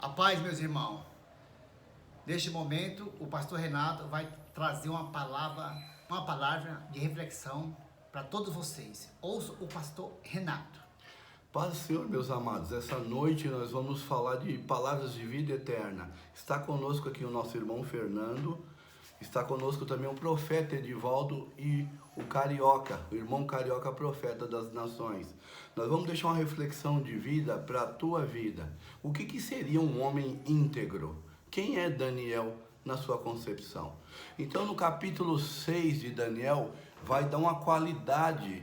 A paz, meus irmãos. Neste momento, o pastor Renato vai trazer uma palavra de reflexão para todos vocês. Ouça o pastor Renato. Paz do Senhor, meus amados. Essa noite nós vamos falar de palavras de vida eterna. Está conosco aqui o nosso irmão Fernando. Está conosco também o profeta Edivaldo e o Carioca, o irmão Carioca, profeta das nações. Nós vamos deixar uma reflexão de vida para a tua vida. O que seria um homem íntegro? Quem é Daniel na sua concepção? Então, no capítulo 6 de Daniel, vai dar uma qualidade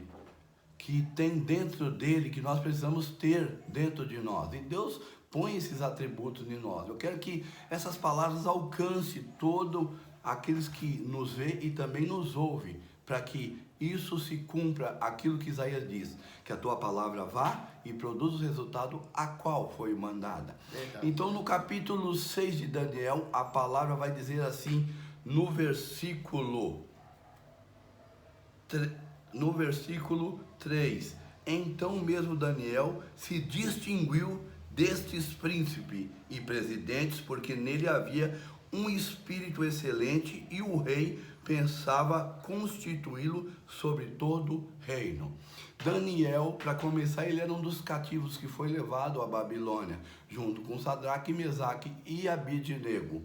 que tem dentro dele, que nós precisamos ter dentro de nós. E Deus põe esses atributos em nós. Eu quero que essas palavras alcancem todos aqueles que nos vê e também nos ouve, para que isso se cumpra aquilo que Isaías diz, que a tua palavra vá e produza o resultado a qual foi mandada. Verdade. Então, no capítulo 6 de Daniel, a palavra vai dizer assim, no versículo 3: então mesmo Daniel se distinguiu destes príncipes e presidentes, porque nele havia um espírito excelente e o rei pensava constituí-lo sobre todo o reino. Daniel, para começar, ele era um dos cativos que foi levado à Babilônia, junto com Sadraque, Mesaque e Abidnego.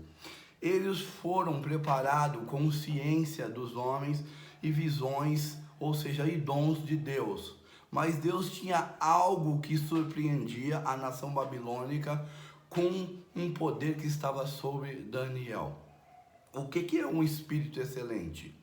Eles foram preparados com ciência dos homens e visões, ou seja, e dons de Deus. Mas Deus tinha algo que surpreendia a nação babilônica com um poder que estava sobre Daniel. O que é um espírito excelente?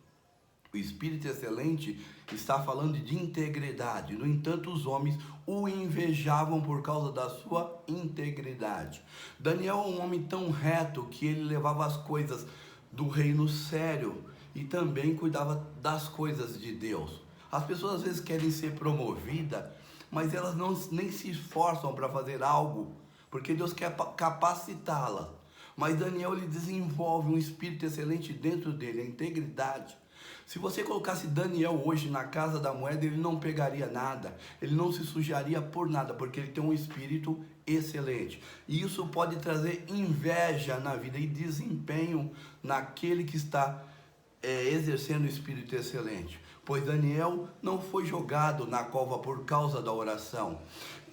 O espírito excelente está falando de integridade. No entanto, os homens o invejavam por causa da sua integridade. Daniel é um homem tão reto que ele levava as coisas do reino sério e também cuidava das coisas de Deus. As pessoas às vezes querem ser promovidas, mas elas nem se esforçam para fazer algo, porque Deus quer capacitá-las. Mas Daniel, ele desenvolve um espírito excelente dentro dele, a integridade. Se você colocasse Daniel hoje na casa da moeda, ele não pegaria nada, ele não se sujaria por nada, porque ele tem um espírito excelente. E isso pode trazer inveja na vida e desempenho naquele que está exercendo o espírito excelente. Pois Daniel não foi jogado na cova por causa da oração.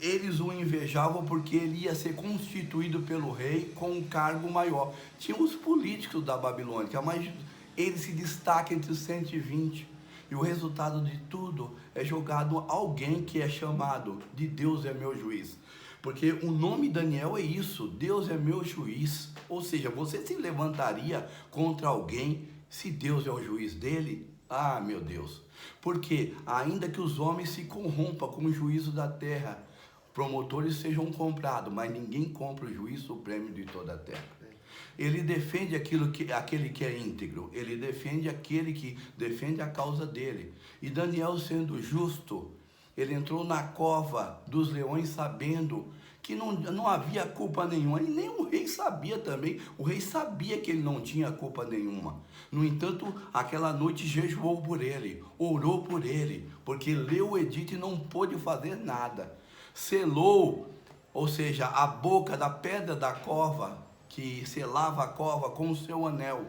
Eles o invejavam porque ele ia ser constituído pelo rei com um cargo maior. Tinha os políticos da Babilônia, mas ele se destaca entre os 120. E o resultado de tudo é jogado alguém que é chamado de Deus é meu juiz. Porque o nome Daniel é isso, Deus é meu juiz. Ou seja, você se levantaria contra alguém se Deus é o juiz dele? Ah, meu Deus. Porque ainda que os homens se corrompam com o juízo da terra, promotores sejam comprados, mas ninguém compra o juiz supremo de toda a terra. Ele defende aquele que é íntegro, ele defende aquele que defende a causa dele. E Daniel, sendo justo, ele entrou na cova dos leões sabendo que não havia culpa nenhuma, e nem o rei sabia também. O rei sabia que ele não tinha culpa nenhuma. No entanto, aquela noite jejuou por ele, orou por ele, porque leu o edito e não pôde fazer nada. Selou, ou seja, a boca da pedra da cova, que selava a cova com o seu anel.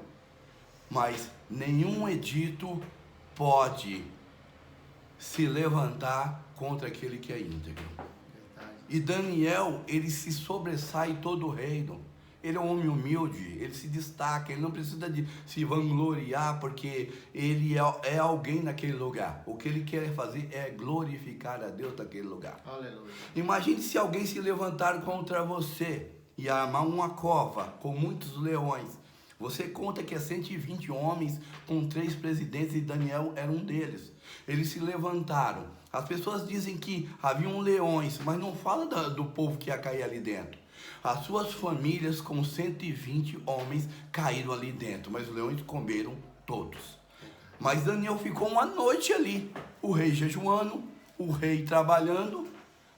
Mas nenhum edito pode se levantar contra aquele que é íntegro. E Daniel, ele se sobressai em todo o reino. Ele é um homem humilde, ele se destaca, ele não precisa de se vangloriar, porque ele é alguém naquele lugar. O que ele quer fazer é glorificar a Deus naquele lugar. Aleluia. Imagine se alguém se levantar contra você e armar uma cova com muitos leões. Você conta que é 120 homens com 3 presidentes e Daniel era um deles. Eles se levantaram. As pessoas dizem que haviam leões, mas não fala do povo que ia cair ali dentro. As suas famílias com 120 homens caíram ali dentro, mas os leões comeram todos. Mas Daniel ficou uma noite ali, o rei jejuando, o rei trabalhando,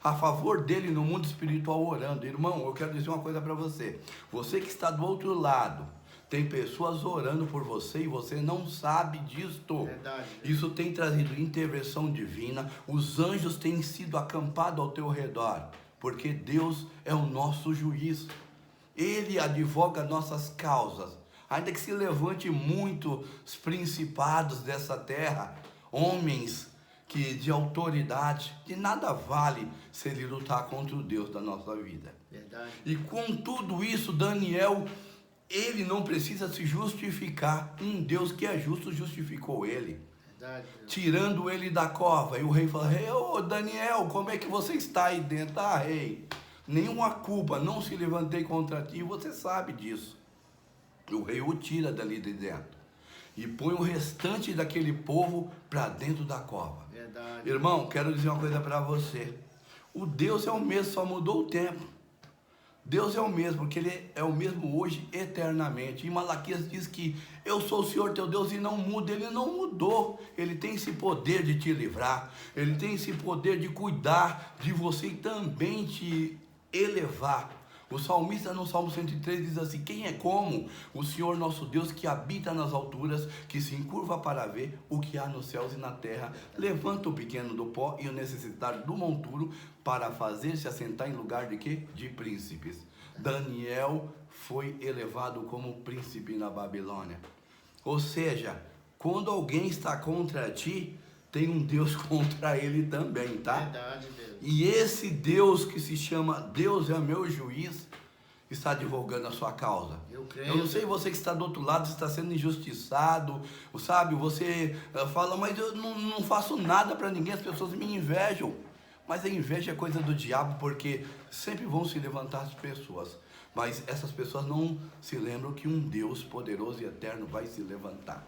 a favor dele no mundo espiritual orando. Irmão, eu quero dizer uma coisa para você. Você que está do outro lado, tem pessoas orando por você e você não sabe disto. Verdade. Isso tem trazido intervenção divina. Os anjos têm sido acampados ao teu redor, porque Deus é o nosso juiz. Ele advoga nossas causas. Ainda que se levante muitos principados dessa terra, homens que de autoridade, de nada vale se ele lutar contra o Deus da nossa vida. Verdade. E com tudo isso, Daniel, ele não precisa se justificar. Um Deus que é justo justificou ele. Verdade. Tirando ele da cova. E o rei fala: "Rei, ô Daniel, como é que você está aí dentro?" "Ah, rei, nenhuma culpa, não se levantei contra ti, você sabe disso." O rei o tira dali de dentro e põe o restante daquele povo para dentro da cova. Verdade. Irmão, quero dizer uma coisa para você. O Deus é o mesmo, só mudou o tempo. Deus é o mesmo, porque Ele é o mesmo hoje, eternamente. E Malaquias diz que eu sou o Senhor teu Deus e não muda. Ele não mudou. Ele tem esse poder de te livrar. Ele tem esse poder de cuidar de você e também te elevar. O salmista no Salmo 103 diz assim: "Quem é como o Senhor nosso Deus, que habita nas alturas, que se encurva para ver o que há nos céus e na terra, levanta o pequeno do pó e o necessitado do monturo, para fazer-se assentar em lugar de quê? De príncipes." Daniel foi elevado como príncipe na Babilônia. Ou seja, quando alguém está contra ti, tem um Deus contra ele também, tá? Verdade, Deus. E esse Deus que se chama Deus é meu juiz, está advogando a sua causa. Eu creio. Eu não sei você que está do outro lado, está sendo injustiçado, sabe? Você fala: "Mas eu não faço nada para ninguém, as pessoas me invejam." Mas a inveja é coisa do diabo, porque sempre vão se levantar as pessoas. Mas essas pessoas não se lembram que um Deus poderoso e eterno vai se levantar.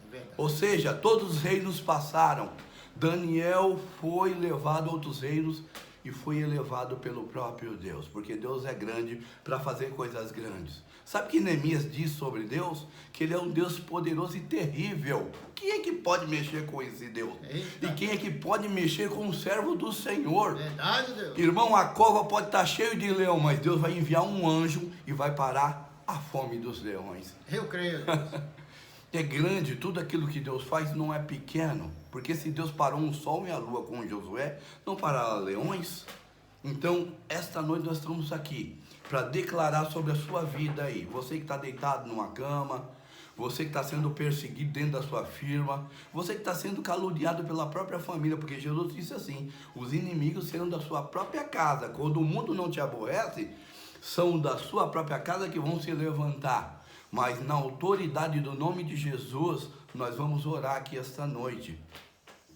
É verdade. Ou seja, todos os reinos passaram. Daniel foi levado a outros reinos e foi elevado pelo próprio Deus, porque Deus é grande para fazer coisas grandes. Sabe o que Neemias diz sobre Deus? Que Ele é um Deus poderoso e terrível. Quem é que pode mexer com esse Deus? Eita. E quem é que pode mexer com o servo do Senhor? Verdade, Deus. Irmão, a cova pode estar cheia de leão, mas Deus vai enviar um anjo e vai parar a fome dos leões. Eu creio, Deus. É grande, tudo aquilo que Deus faz não é pequeno. Porque se Deus parou um sol e a lua com Josué, não parará leões? Então, esta noite nós estamos aqui para declarar sobre a sua vida aí. Você que está deitado numa cama, você que está sendo perseguido dentro da sua firma, você que está sendo caluniado pela própria família, porque Jesus disse assim: os inimigos serão da sua própria casa. Quando o mundo não te aborrece, são da sua própria casa que vão se levantar. Mas na autoridade do nome de Jesus, nós vamos orar aqui esta noite,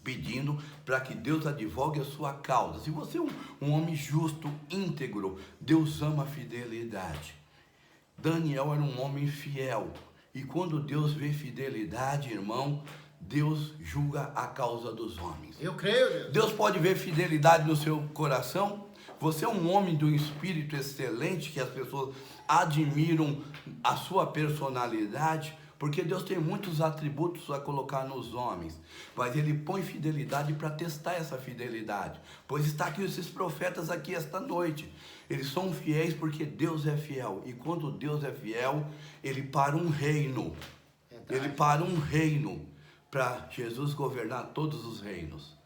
pedindo para que Deus advogue a sua causa. Se você é um homem justo, íntegro, Deus ama a fidelidade. Daniel era um homem fiel. E quando Deus vê fidelidade, irmão, Deus julga a causa dos homens. Eu creio, Deus. Deus pode ver fidelidade no seu coração. Você é um homem de um espírito excelente, que as pessoas admiram a sua personalidade, porque Deus tem muitos atributos a colocar nos homens, mas Ele põe fidelidade para testar essa fidelidade. Pois está aqui esses profetas aqui esta noite. Eles são fiéis porque Deus é fiel. E quando Deus é fiel, Ele para um reino. Verdade. Ele para um reino para Jesus governar todos os reinos.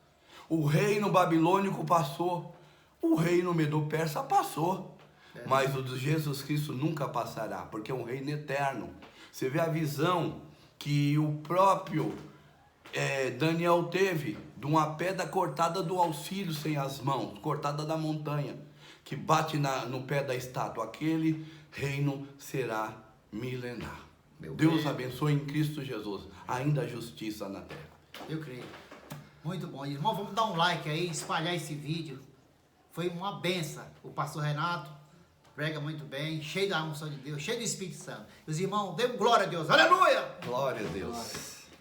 O reino babilônico passou. O reino medo-persa passou, mas o de Jesus Cristo nunca passará, porque é um reino eterno. Você vê a visão que o próprio Daniel teve de uma pedra cortada do auxílio sem as mãos, cortada da montanha, que bate no pé da estátua. Aquele reino será milenar. Deus abençoe em Cristo Jesus, ainda a justiça na terra. Eu creio. Muito bom. Irmão, vamos dar um like aí, espalhar esse vídeo. Foi uma benção. O pastor Renato prega muito bem, cheio da unção de Deus, cheio do Espírito Santo. Os irmãos, dêem glória a Deus. Aleluia! Glória a Deus.